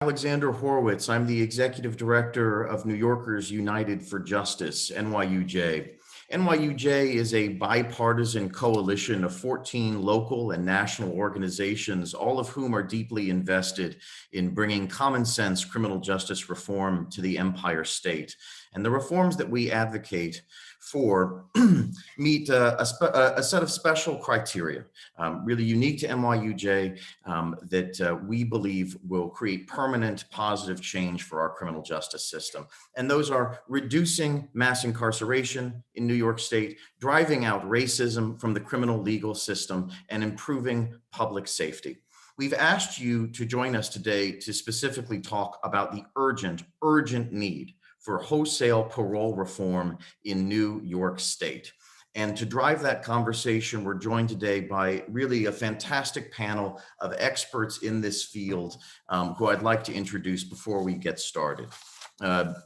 Alexander Horwitz. I'm the Executive Director of New Yorkers United for Justice, NYUJ. NYUJ is a bipartisan coalition of 14 local and national organizations, all of whom are deeply invested in bringing common sense criminal justice reform to the Empire State. And the reforms that we advocate for meet a set of special criteria, really unique to NYUJ, that we believe will create permanent positive change for our criminal justice system. And those are reducing mass incarceration in New York State, driving out racism from the criminal legal system, and improving public safety. We've asked you to join us today to specifically talk about the urgent need for wholesale parole reform in New York State. And to drive that conversation, we're joined today by really a fantastic panel of experts in this field who I'd like to introduce before we get started.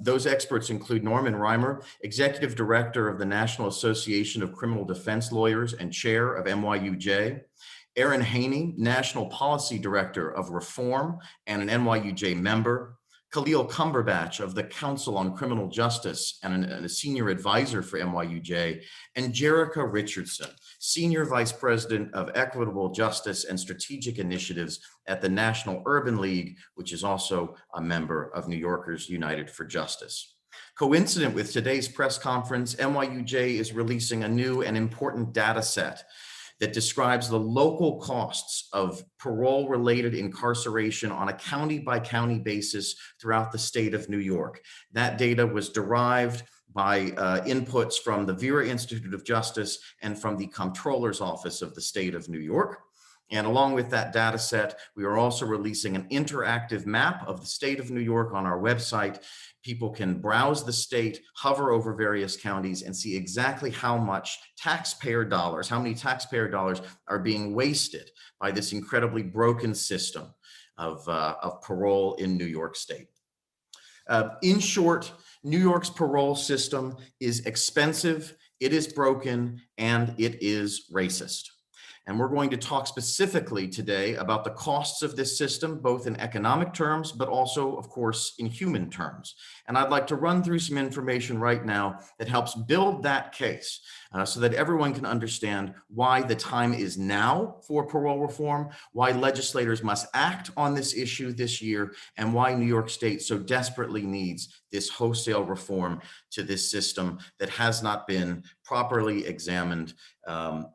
Those experts include Norman Reimer, Executive Director of the National Association of Criminal Defense Lawyers and Chair of NYUJ, Erin Haney, National Policy Director of Reform and an NYUJ member, Khalil Cumberbatch of the Council on Criminal Justice and a senior advisor for NYUJ, and Jerika Richardson, Senior Vice President of Equitable Justice and Strategic Initiatives at the National Urban League, which is also a member of New Yorkers United for Justice. Coincident with today's press conference, NYUJ is releasing a new and important data set that describes the local costs of parole-related incarceration on a county-by-county basis throughout the state of New York. That data was derived by inputs from the Vera Institute of Justice and from the Comptroller's Office of the state of New York. And along with that data set, we are also releasing an interactive map of the state of New York on our website. People can browse the state, hover over various counties, and see exactly how much taxpayer dollars, how many taxpayer dollars are being wasted by this incredibly broken system of parole in New York State. In short, New York's parole system is expensive, it is broken, and it is racist. And we're going to talk specifically today about the costs of this system, both in economic terms, but also, of course, in human terms. And I'd like to run through some information right now that helps build that case so that everyone can understand why the time is now for parole reform, why legislators must act on this issue this year, and why New York State so desperately needs this wholesale reform to this system that has not been properly examined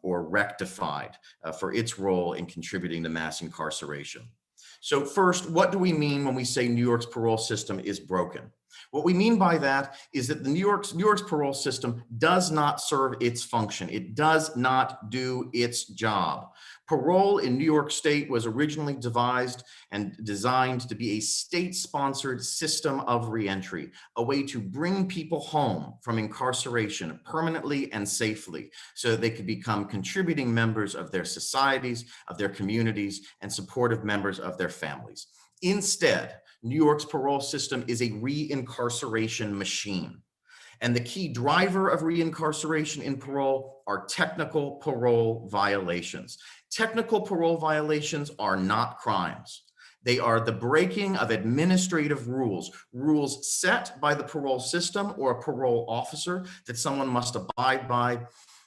or rectified for its role in contributing to mass incarceration. So first, what do we mean when we say New York's parole system is broken? What we mean by that is that the New York's parole system does not serve its function. It does not do its job. Parole in New York State was originally devised and designed to be a state-sponsored system of reentry, a way to bring people home from incarceration permanently and safely so that they could become contributing members of their societies, of their communities, and supportive members of their families. Instead, New York's parole system is a reincarceration machine. And the key driver of reincarceration in parole are technical parole violations. Technical parole violations are not crimes. They are the breaking of administrative rules, rules set by the parole system or a parole officer that someone must abide by.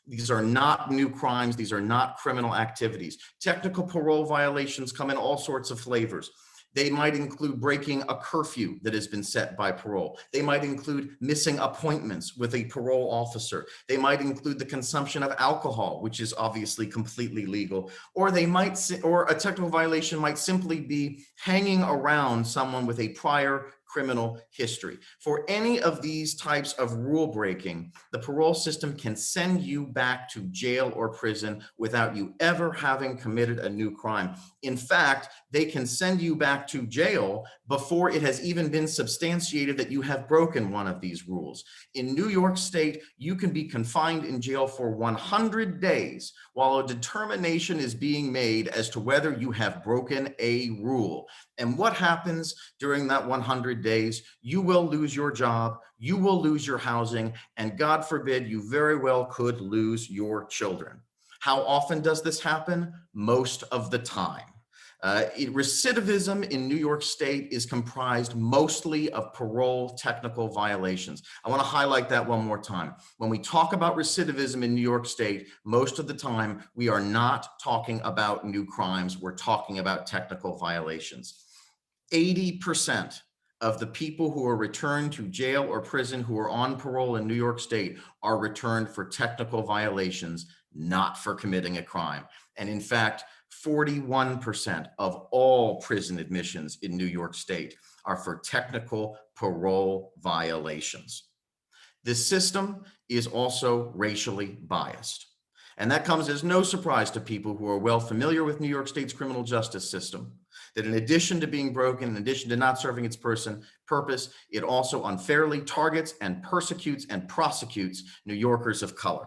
These are not new crimes. These are not criminal activities. Technical parole violations come in all sorts of flavors. They might include breaking a curfew that has been set by parole. They might include missing appointments with a parole officer. They might include the consumption of alcohol, which is obviously completely legal. Or a technical violation might simply be hanging around someone with a prior criminal history. For any of these types of rule breaking, the parole system can send you back to jail or prison without you ever having committed a new crime. In fact, they can send you back to jail before it has even been substantiated that you have broken one of these rules. In New York State, you can be confined in jail for 100 days while a determination is being made as to whether you have broken a rule. And what happens during that 100 days? You will lose your job, you will lose your housing, and God forbid, you very well could lose your children. How often does this happen? Most of the time. Recidivism in New York State is comprised mostly of parole technical violations. I want to highlight that one more time. When we talk about recidivism in New York State, most of the time we are not talking about new crimes, we're talking about technical violations. 80% of the people who are returned to jail or prison who are on parole in New York State are returned for technical violations, not for committing a crime. And in fact, 41% of all prison admissions in New York State are for technical parole violations. This system is also racially biased. And that comes as no surprise to people who are well familiar with New York State's criminal justice system, that in addition to being broken, in addition to not serving its purpose, it also unfairly targets and persecutes and prosecutes New Yorkers of color.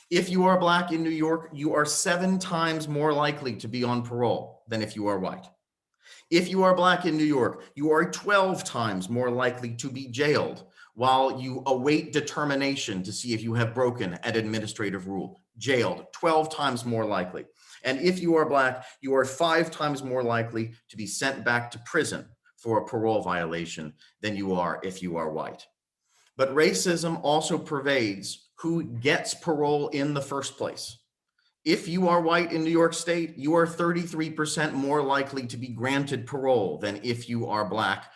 If you are Black in New York, you are 7 times more likely to be on parole than if you are white. If you are Black in New York, you are 12 times more likely to be jailed while you await determination to see if you have broken an administrative rule. Jailed, 12 times more likely. And if you are Black, you are 5 times more likely to be sent back to prison for a parole violation than you are if you are white. But racism also pervades who gets parole in the first place. If you are white in New York State, you are 33% more likely to be granted parole than if you are Black,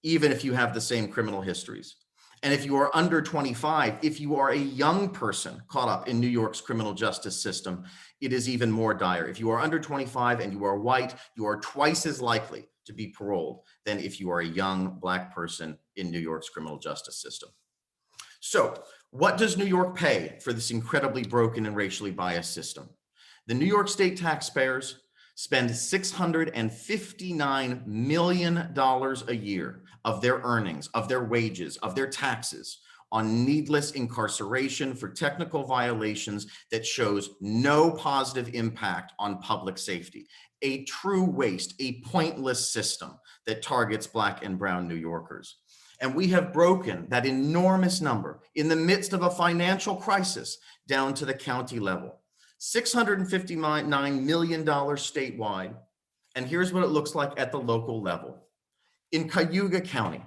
even if you have the same criminal histories. And if you are under 25, if you are a young person caught up in New York's criminal justice system, it is even more dire. If you are under 25 and you are white, you are twice as likely to be paroled than if you are a young Black person in New York's criminal justice system. So, what does New York pay for this incredibly broken and racially biased system? The New York State taxpayers spend $659 million a year of their earnings, of their wages, of their taxes on needless incarceration for technical violations that shows no positive impact on public safety. A true waste, a pointless system that targets Black and brown New Yorkers. And we have broken that enormous number in the midst of a financial crisis down to the county level. $659 million statewide. And here's what it looks like at the local level. In Cayuga County,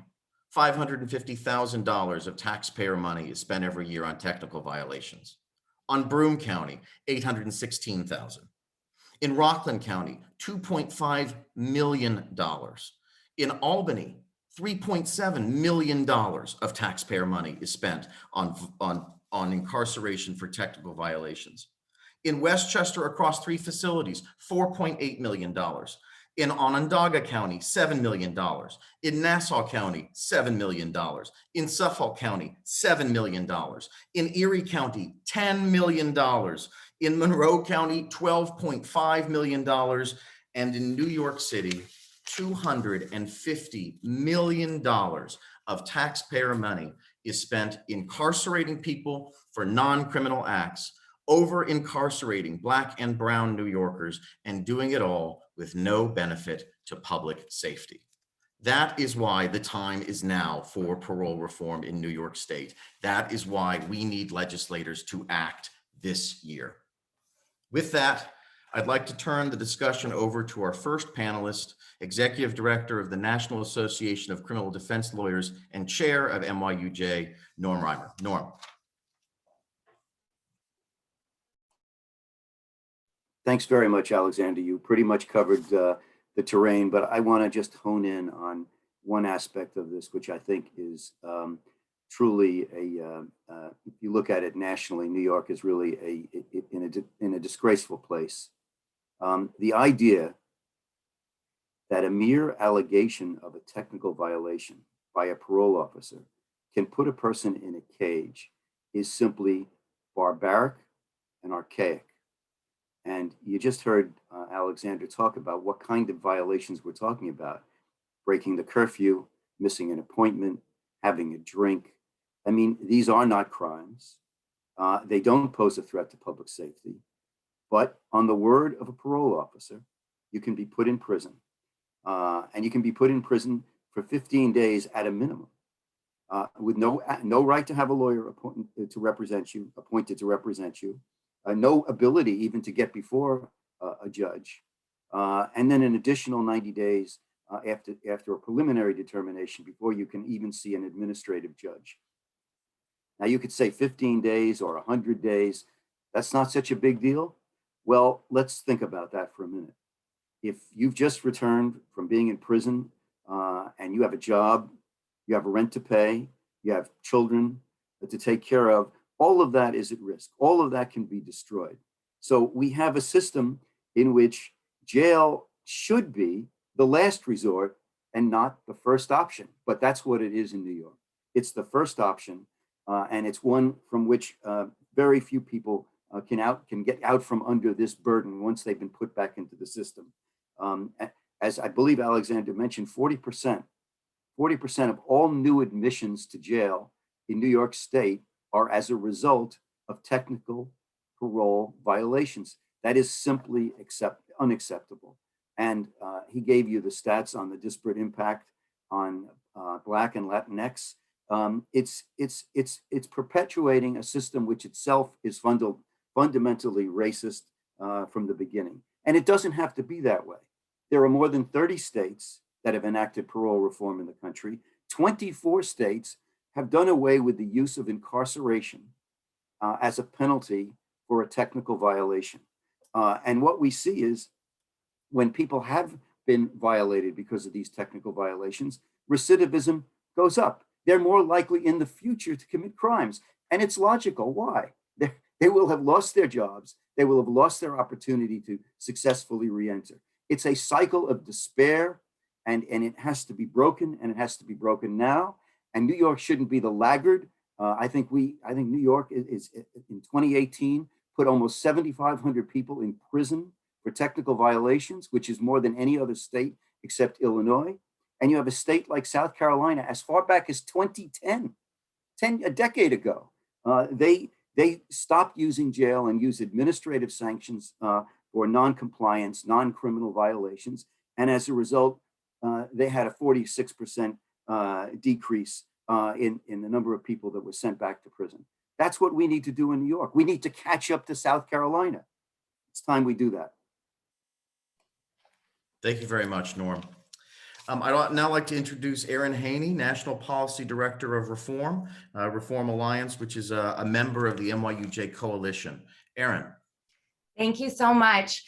$550,000 of taxpayer money is spent every year on technical violations. On Broome County, $816,000. In Rockland County, $2.5 million. In Albany, $3.7 million of taxpayer money is spent on incarceration for technical violations. In Westchester, across 3 facilities, $4.8 million. In Onondaga County, $7 million. In Nassau County, $7 million. In Suffolk County, $7 million. In Erie County, $10 million. In Monroe County, $12.5 million. And in New York City, $250 million of taxpayer money is spent incarcerating people for non-criminal acts, over incarcerating Black and brown New Yorkers, and doing it all with no benefit to public safety. That is why the time is now for parole reform in New York State. That is why we need legislators to act this year. With that, I'd like to turn the discussion over to our first panelist, Executive Director of the National Association of Criminal Defense Lawyers and Chair of NYUJ, Norm Reimer. Norm. Thanks very much, Alexander. You pretty much covered the terrain, but I want to just hone in on one aspect of this, which I think is truly if you look at it nationally, New York is really in a disgraceful place. The idea that a mere allegation of a technical violation by a parole officer can put a person in a cage is simply barbaric and archaic. And you just heard Alexander talk about what kind of violations we're talking about: breaking the curfew, missing an appointment, having a drink. I mean, these are not crimes. They don't pose a threat to public safety. But on the word of a parole officer, you can be put in prison. And you can be put in prison for 15 days at a minimum, with no right to have a lawyer appointed to represent you, no ability even to get before a judge, and then an additional 90 days after a preliminary determination before you can even see an administrative judge. Now you could say 15 days or 100 days. That's not such a big deal. Well, let's think about that for a minute. If you've just returned from being in prison and you have a job, you have a rent to pay, you have children to take care of, all of that is at risk. All of that can be destroyed. So we have a system in which jail should be the last resort and not the first option. But that's what it is in New York. It's the first option, and it's one from which very few people can get out from under this burden once they've been put back into the system. As I believe Alexander mentioned, 40% of all new admissions to jail in New York State are as a result of technical parole violations. That is simply unacceptable. And he gave you the stats on the disparate impact on Black and Latinx. It's perpetuating a system which itself is fundamentally racist from the beginning. And it doesn't have to be that way. There are more than 30 states that have enacted parole reform in the country. 24 states have done away with the use of incarceration as a penalty for a technical violation. And what we see is when people have been violated because of these technical violations, recidivism goes up. They're more likely in the future to commit crimes. And it's logical. Why? They will have lost their jobs. They will have lost their opportunity to successfully re-enter. It's a cycle of despair, and it has to be broken, and it has to be broken now. And New York shouldn't be the laggard. I think New York is in 2018 put almost 7,500 people in prison for technical violations, which is more than any other state except Illinois. And you have a state like South Carolina, as far back as 2010, a decade ago, they stopped using jail and used administrative sanctions for non-compliance, non-criminal violations. And as a result, they had a 46% decrease in the number of people that were sent back to prison. That's what we need to do in New York. We need to catch up to South Carolina. It's time we do that. Thank you very much, Norm. I'd now like to introduce Erin Haney, National Policy Director of Reform Alliance, which is a member of the NYUJ Coalition. Erin. Thank you so much.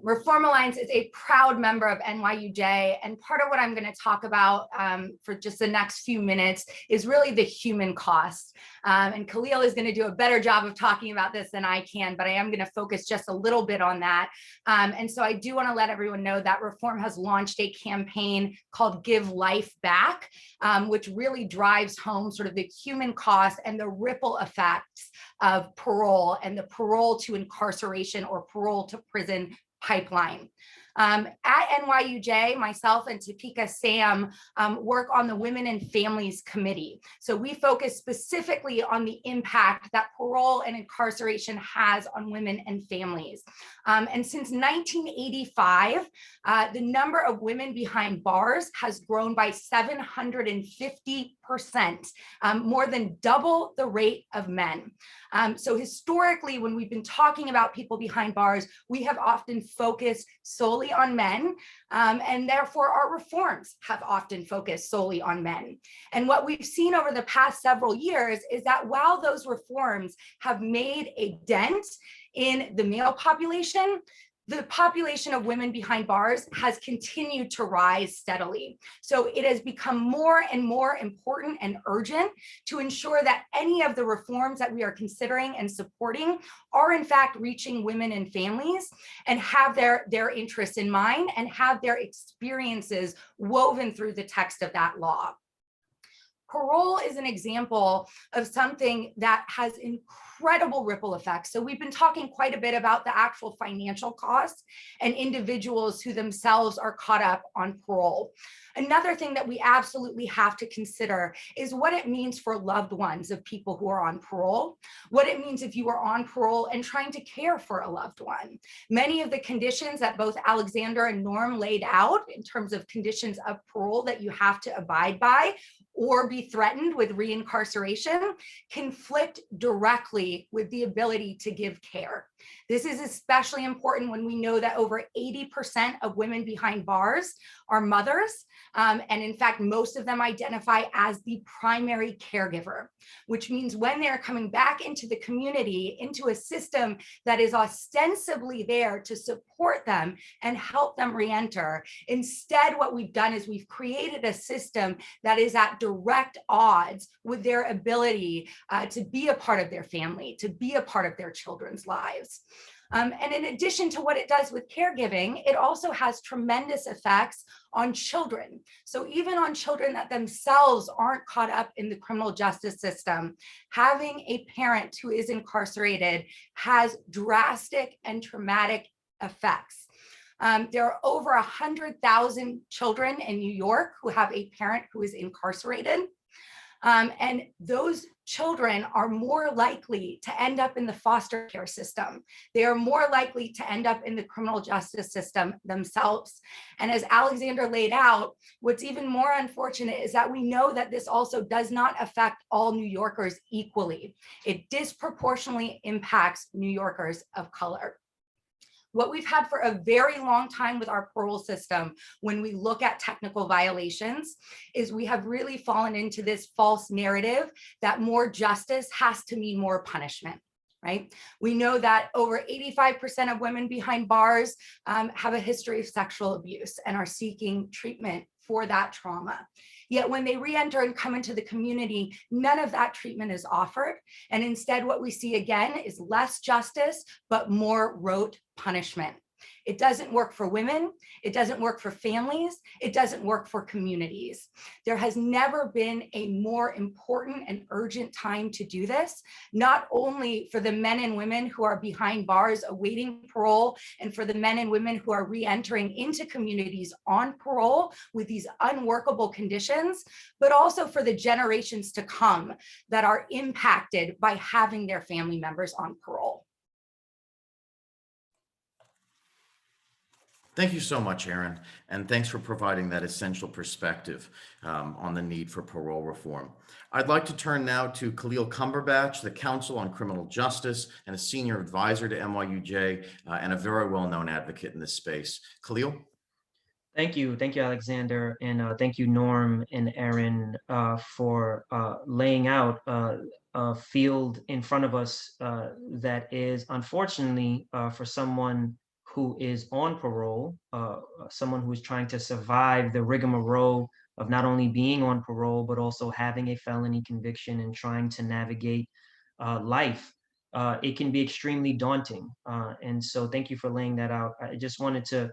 Reform Alliance is a proud member of NYUJ, and part of what I'm going to talk about for just the next few minutes is really the human cost. And Khalil is going to do a better job of talking about this than I can, but I am going to focus just a little bit on that. And so I do want to let everyone know that Reform has launched a campaign called Give Life Back, which really drives home sort of the human cost and the ripple effects of parole and the parole to incarceration or parole to prison pipeline. At NYUJ, myself and Topeka Sam work on the Women and Families Committee. So we focus specifically on the impact that parole and incarceration has on women and families. And since 1985, the number of women behind bars has grown by 750%, more than double the rate of men. So historically, when we've been talking about people behind bars, we have often focused solely on men, and therefore our reforms have often focused solely on men. And what we've seen over the past several years is that while those reforms have made a dent in the male population, the population of women behind bars has continued to rise steadily. So it has become more and more important and urgent to ensure that any of the reforms that we are considering and supporting are in fact reaching women and families and have their interests in mind and have their experiences woven through the text of that law. Parole is an example of something that has incredible ripple effects. So we've been talking quite a bit about the actual financial costs and individuals who themselves are caught up on parole. Another thing that we absolutely have to consider is what it means for loved ones of people who are on parole, what it means if you are on parole and trying to care for a loved one. Many of the conditions that both Alexander and Norm laid out in terms of conditions of parole that you have to abide by or be threatened with reincarceration conflict directly with the ability to give care. This is especially important when we know that over 80% of women behind bars are mothers. And in fact, most of them identify as the primary caregiver, which means when they're coming back into the community, into a system that is ostensibly there to support them and help them re-enter, instead, what we've done is we've created a system that is at direct odds with their ability to be a part of their family, to be a part of their children's lives. And in addition to what it does with caregiving, it also has tremendous effects on children. So even on children that themselves aren't caught up in the criminal justice system, having a parent who is incarcerated has drastic and traumatic effects. There are over 100,000 children in New York who have a parent who is incarcerated. And those children are more likely to end up in the foster care system. They are more likely to end up in the criminal justice system themselves. And as Alexander laid out, what's even more unfortunate is that we know that this also does not affect all New Yorkers equally. It disproportionately impacts New Yorkers of color. What we've had for a very long time with our parole system, when we look at technical violations, is we have really fallen into this false narrative that more justice has to mean more punishment. Right? We know that over 85% of women behind bars have a history of sexual abuse and are seeking treatment for that trauma. Yet when they re-enter and come into the community, none of that treatment is offered. And instead, what we see again is less justice, but more rote punishment. It doesn't work for women. It doesn't work for families. It doesn't work for communities. There has never been a more important and urgent time to do this, not only for the men and women who are behind bars awaiting parole, and for the men and women who are re-entering into communities on parole with these unworkable conditions, but also for the generations to come that are impacted by having their family members on parole. Thank you so much, Erin, and thanks for providing that essential perspective on the need for parole reform. I'd like to turn now to Khalil Cumberbatch, the Counsel on Criminal Justice and a senior advisor to NYUJ and a very well-known advocate in this space. Khalil? Thank you, Alexander, and thank you, Norm and Erin, for laying out a field in front of us that is, unfortunately, for someone who is on parole, someone who is trying to survive the rigmarole of not only being on parole, but also having a felony conviction and trying to navigate life. It can be extremely daunting. And so thank you for laying that out. I just wanted to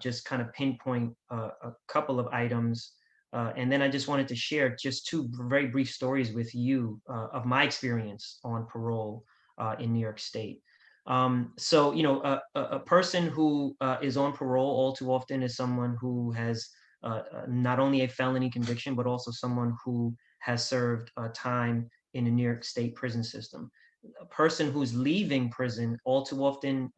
just kind of pinpoint a couple of items. And then I just wanted to share just two very brief stories with you of my experience on parole in New York State. So, you know, a person who is on parole all too often is someone who has not only a felony conviction, but also someone who has served time in the New York State prison system. A person who's leaving prison all too often,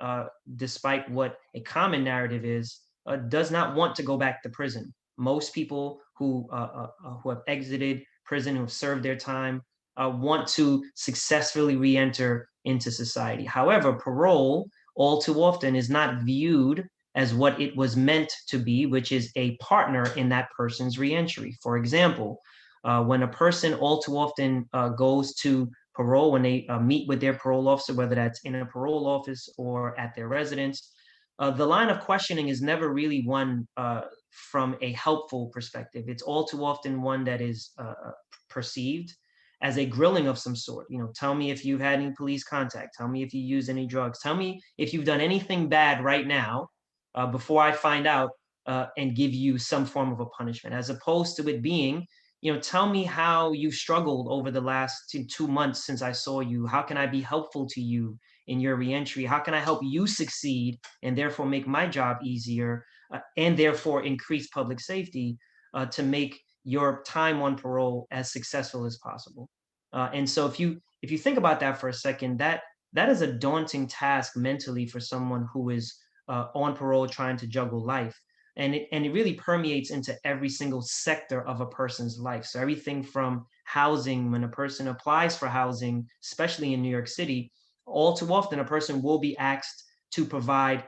despite what a common narrative is, does not want to go back to prison. Most people who have exited prison, who have served their time, want to successfully re-enter into society. However, parole all too often is not viewed as what it was meant to be, which is a partner in that person's re-entry. For example, when a person all too often goes to parole, when they meet with their parole officer, whether that's in a parole office or at their residence, the line of questioning is never really one from a helpful perspective. It's all too often one that is perceived as a grilling of some sort. You know, tell me if you've had any police contact. Tell me if you use any drugs. Tell me if you've done anything bad right now before I find out and give you some form of a punishment, as opposed to it being, you know, tell me how you've struggled over the last 2 months since I saw you. How can I be helpful to you in your reentry? How can I help you succeed and therefore make my job easier and therefore increase public safety to make your time on parole as successful as possible? And so if you think about that for a second, that is a daunting task mentally for someone who is on parole trying to juggle life. And it really permeates into every single sector of a person's life. So everything from housing, when a person applies for housing, especially in New York City, all too often a person will be asked to provide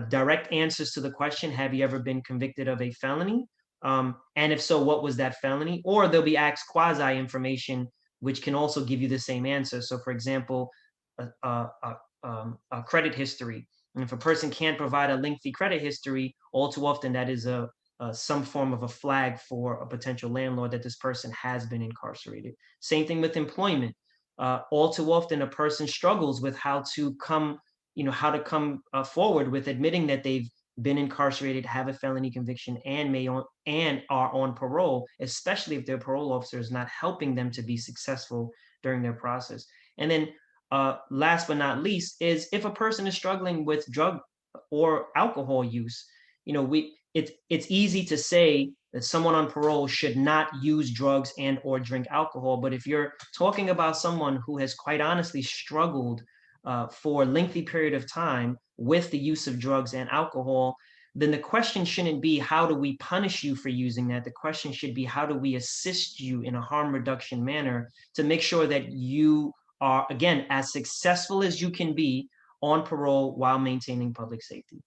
direct answers to the question, have you ever been convicted of a felony? And if so, what was that felony? Or they'll be asked quasi information, which can also give you the same answer. So for example, a credit history. And if a person can't provide a lengthy credit history, all too often that is some form of a flag for a potential landlord that this person has been incarcerated. Same thing with employment. All too often a person struggles with how to come forward with admitting that they've been incarcerated, have a felony conviction, and are on parole, especially if their parole officer is not helping them to be successful during their process. And then last but not least is if a person is struggling with drug or alcohol use, it's easy to say that someone on parole should not use drugs and or drink alcohol. But if you're talking about someone who has quite honestly struggled for a lengthy period of time with the use of drugs and alcohol, then the question shouldn't be, how do we punish you for using that? The question should be, how do we assist you in a harm reduction manner to make sure that you are, again, as successful as you can be on parole while maintaining public safety.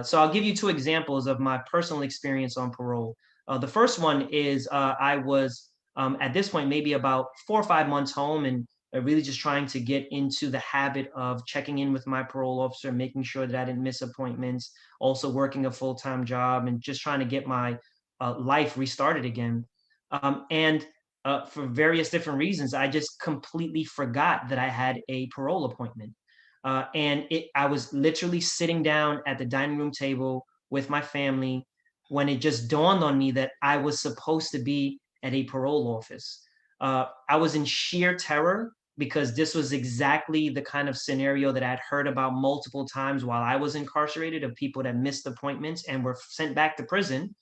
So I'll give you two examples of my personal experience on parole. The first one is I was at this point maybe about 4 or 5 months home, and really just trying to get into the habit of checking in with my parole officer, making sure that I didn't miss appointments, also working a full-time job, and just trying to get my life restarted again. And for various different reasons, I just completely forgot that I had a parole appointment. I was literally sitting down at the dining room table with my family when it just dawned on me that I was supposed to be at a parole office. I was in sheer terror because this was exactly the kind of scenario that I'd heard about multiple times while I was incarcerated, of people that missed appointments and were sent back to prison.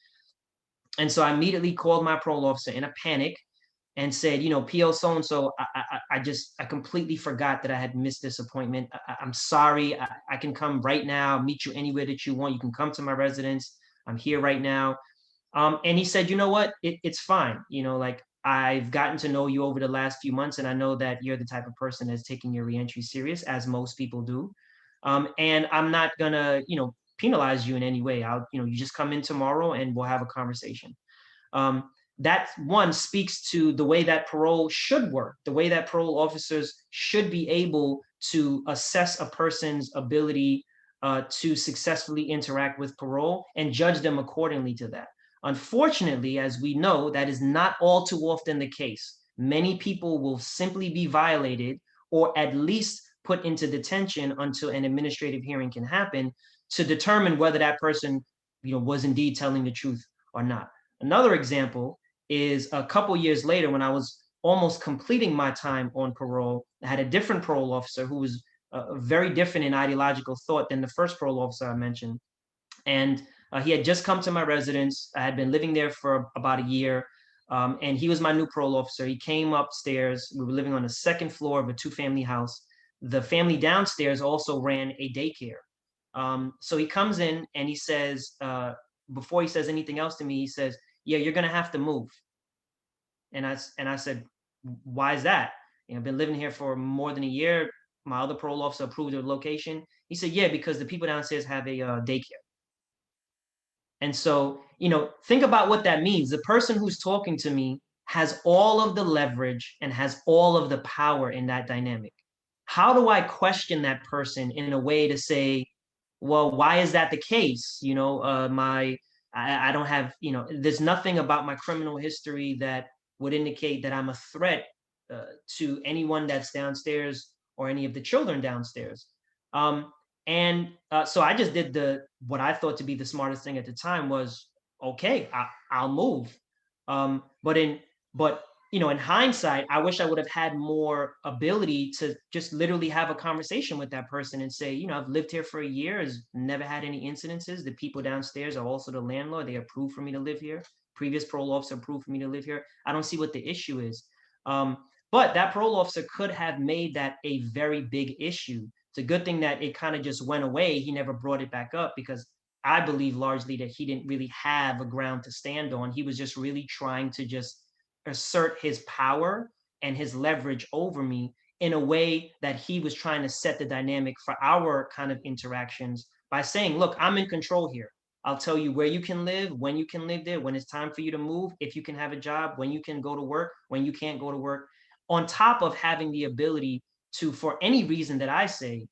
And so I immediately called my parole officer in a panic and said, PO so-and-so, I completely forgot that I had missed this appointment. I'm sorry. I can come right now, meet you anywhere that you want. You can come to my residence. I'm here right now. And he said, you know what, it's fine. I've gotten to know you over the last few months, and I know that you're the type of person that's taking your reentry serious, as most people do. And I'm not gonna, penalize you in any way. You just come in tomorrow and we'll have a conversation. That one speaks to the way that parole should work, the way that parole officers should be able to assess a person's ability to successfully interact with parole and judge them accordingly to that. Unfortunately, as we know, that is not all too often the case. Many people will simply be violated or at least put into detention until an administrative hearing can happen to determine whether that person, was indeed telling the truth or not. Another example is a couple years later, when I was almost completing my time on parole, I had a different parole officer who was very different in ideological thought than the first parole officer I mentioned. And he had just come to my residence. I had been living there for about a year, and he was my new parole officer. He came upstairs. We were living on the second floor of a 2-family house. The family downstairs also ran a daycare. So he comes in and he says, before he says anything else to me, he says, "Yeah, you're gonna have to move." And I said, "Why is that? I've been living here for more than a year. My other parole officer approved the location." He said, "Yeah, because the people downstairs have a daycare." And so, think about what that means. The person who's talking to me has all of the leverage and has all of the power in that dynamic. How do I question that person in a way to say, well, why is that the case? I don't have, there's nothing about my criminal history that would indicate that I'm a threat to anyone that's downstairs or any of the children downstairs. So I just did what I thought to be the smartest thing at the time was, okay, I'll move. But in hindsight, I wish I would have had more ability to just literally have a conversation with that person and say, I've lived here for a year, has never had any incidences. The people downstairs are also the landlord. They approved for me to live here. Previous parole officer approved for me to live here. I don't see what the issue is. But that parole officer could have made that a very big issue. It's a good thing that it kind of just went away. He never brought it back up because I believe largely that he didn't really have a ground to stand on. He was just really trying to just assert his power and his leverage over me in a way that he was trying to set the dynamic for our kind of interactions by saying, look, I'm in control here. I'll tell you where you can live, when you can live there, when it's time for you to move, if you can have a job, when you can go to work, when you can't go to work, on top of having the ability to, for any reason that I say,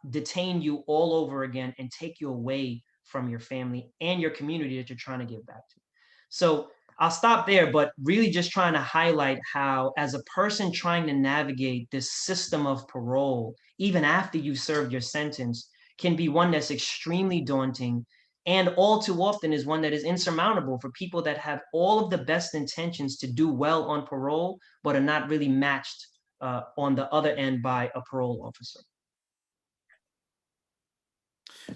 detain you all over again and take you away from your family and your community that you're trying to give back to. So I'll stop there, but really just trying to highlight how, as a person trying to navigate this system of parole, even after you served your sentence, can be one that's extremely daunting, and all too often is one that is insurmountable for people that have all of the best intentions to do well on parole, but are not really matched on the other end by a parole officer.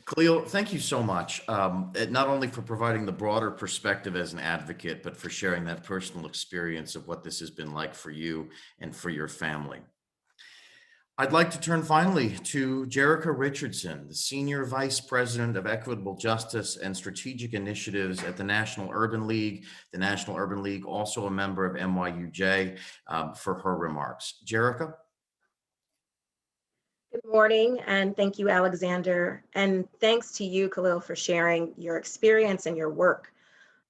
Khalil, thank you so much, not only for providing the broader perspective as an advocate, but for sharing that personal experience of what this has been like for you and for your family. I'd like to turn finally to Jerika Richardson, the Senior Vice President of Equitable Justice and Strategic Initiatives at the National Urban League. The National Urban League, also a member of NYUJ, for her remarks. Jerika? Good morning, and thank you, Alexander. And thanks to you, Khalil, for sharing your experience and your work.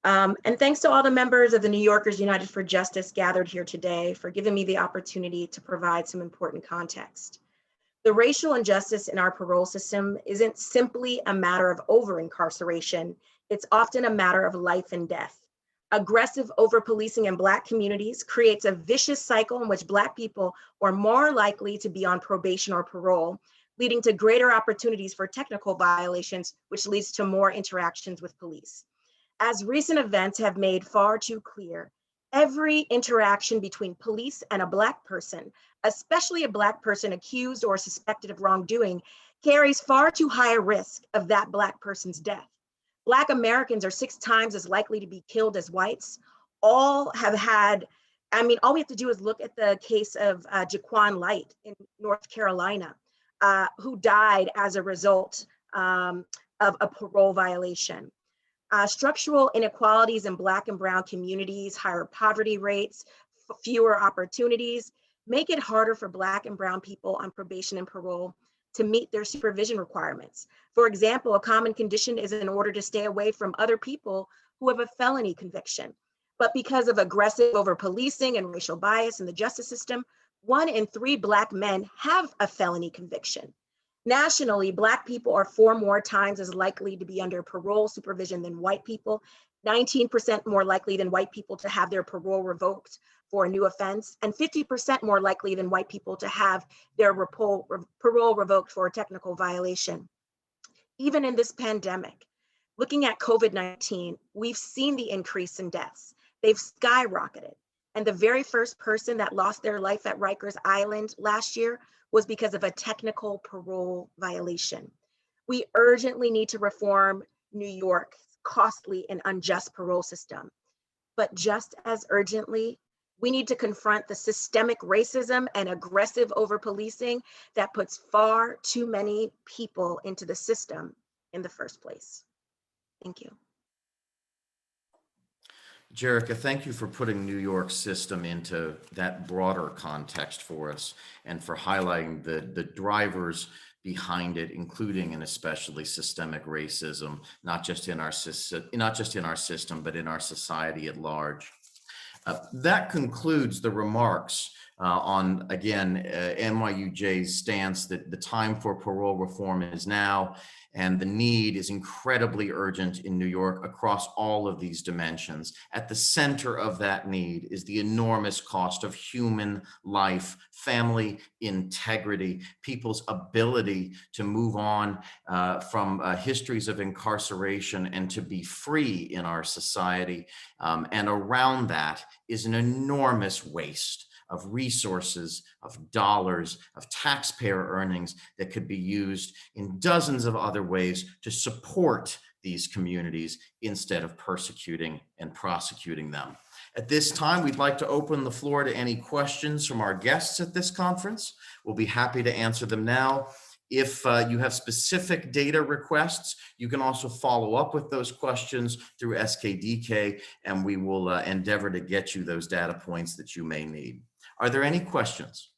And thanks to all the members of the New Yorkers United for Justice gathered here today for giving me the opportunity to provide some important context. The racial injustice in our parole system isn't simply a matter of over-incarceration. It's often a matter of life and death. Aggressive over-policing in Black communities creates a vicious cycle in which Black people are more likely to be on probation or parole, leading to greater opportunities for technical violations, which leads to more interactions with police. As recent events have made far too clear, every interaction between police and a Black person, especially a Black person accused or suspected of wrongdoing, carries far too high a risk of that Black person's death. Black Americans are 6 times as likely to be killed as whites. All have had, all we have to do is look at the case of Jaquan Light in North Carolina, who died as a result of a parole violation. Structural inequalities in Black and Brown communities, higher poverty rates, fewer opportunities, make it harder for Black and Brown people on probation and parole to meet their supervision requirements. For example, a common condition is in order to stay away from other people who have a felony conviction. But because of aggressive over-policing and racial bias in the justice system, 1 in 3 Black men have a felony conviction. Nationally, Black people are 4 more times as likely to be under parole supervision than white people, 19% more likely than white people to have their parole revoked for a new offense, and 50% more likely than white people to have their parole revoked for a technical violation. Even in this pandemic, looking at COVID-19, we've seen the increase in deaths. They've skyrocketed. And the very first person that lost their life at Rikers Island last year was because of a technical parole violation. We urgently need to reform New York's costly and unjust parole system. But just as urgently, we need to confront the systemic racism and aggressive over-policing that puts far too many people into the system in the first place. Thank you. Jerika, thank you for putting New York's system into that broader context for us and for highlighting the drivers behind it, including and especially systemic racism, not just in our system, but in our society at large. That concludes the remarks on, again, NYUJ's stance that the time for parole reform is now, and the need is incredibly urgent in New York across all of these dimensions. At the center of that need is the enormous cost of human life, family integrity, people's ability to move on from histories of incarceration and to be free in our society. And around that is an enormous waste of resources, of dollars, of taxpayer earnings that could be used in dozens of other ways to support these communities instead of persecuting and prosecuting them. At this time, we'd like to open the floor to any questions from our guests at this conference. We'll be happy to answer them now. If you have specific data requests, you can also follow up with those questions through SKDK, and we will endeavor to get you those data points that you may need. Are there any questions?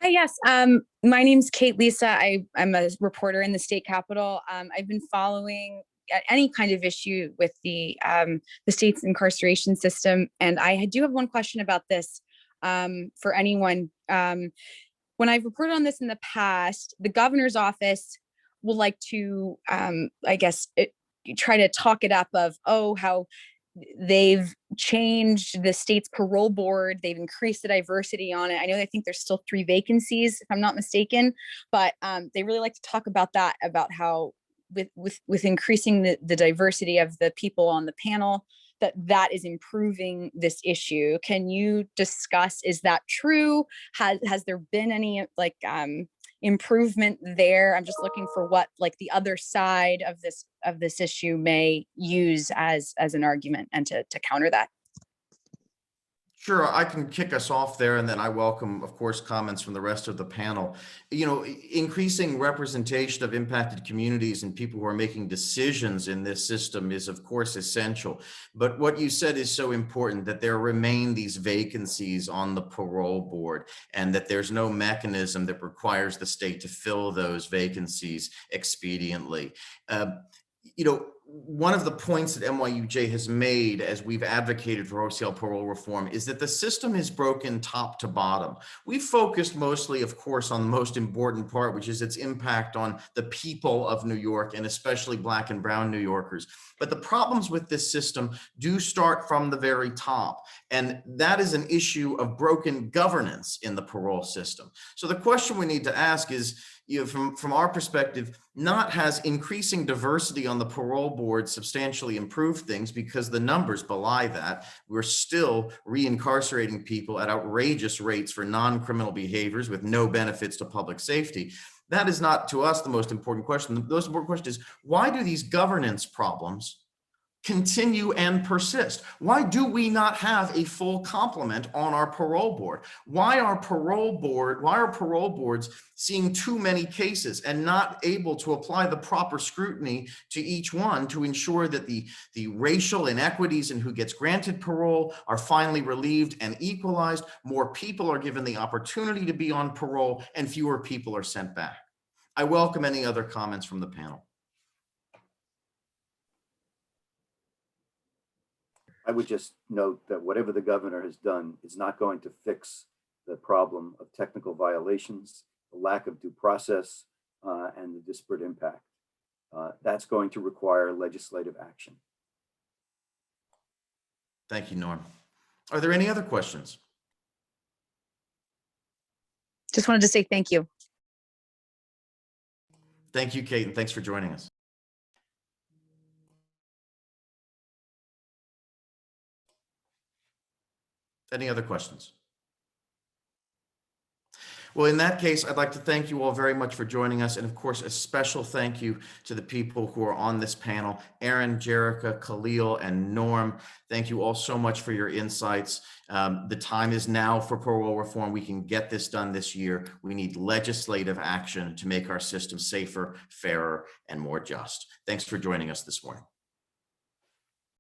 Hi, yes. My name's Kate Lisa. I'm a reporter in the state capitol. I've been following any kind of issue with the state's incarceration system. And I do have one question about this for anyone. When I've reported on this in the past, the governor's office will like to, I guess, try to talk it up of, oh, how they've changed the state's parole board. They've increased the diversity on it. I think there's still 3 vacancies, if I'm not mistaken, but they really like to talk about that, about how with increasing the diversity of the people on the panel, that is improving this issue. Can you discuss, is that true? Has there been any improvement there? I'm just looking for what the other side of this issue may use as an argument and to counter that. Sure, I can kick us off there, and then I welcome, of course, comments from the rest of the panel. Increasing representation of impacted communities and people who are making decisions in this system is, of course, essential. But what you said is so important, that there remain these vacancies on the parole board, and that there's no mechanism that requires the state to fill those vacancies expediently. One of the points that NYUJ has made as we've advocated for wholesale parole reform is that the system is broken top to bottom. We've focused mostly, of course, on the most important part, which is its impact on the people of New York, and especially Black and Brown New Yorkers. But the problems with this system do start from the very top. And that is an issue of broken governance in the parole system. So the question we need to ask is, from our perspective, not has increasing diversity on the parole board substantially improved things, because the numbers belie that. We're still reincarcerating people at outrageous rates for non-criminal behaviors with no benefits to public safety. That is not, to us, the most important question. The most important question is, why do these governance problems continue and persist? Why do we not have a full complement on our parole board? Why are parole boards seeing too many cases and not able to apply the proper scrutiny to each one to ensure that the racial inequities in who gets granted parole are finally relieved and equalized, more people are given the opportunity to be on parole, and fewer people are sent back? I welcome any other comments from the panel. I would just note that whatever the governor has done is not going to fix the problem of technical violations, the lack of due process, and the disparate impact. That's going to require legislative action. Thank you, Norm. Are there any other questions? Just wanted to say thank you. Thank you, Kate, and thanks for joining us. Any other questions? Well, in that case, I'd like to thank you all very much for joining us. And of course, a special thank you to the people who are on this panel: Erin, Jerika, Khalil, and Norm. Thank you all so much for your insights. The time is now for parole reform. We can get this done this year. We need legislative action to make our system safer, fairer, and more just. Thanks for joining us this morning.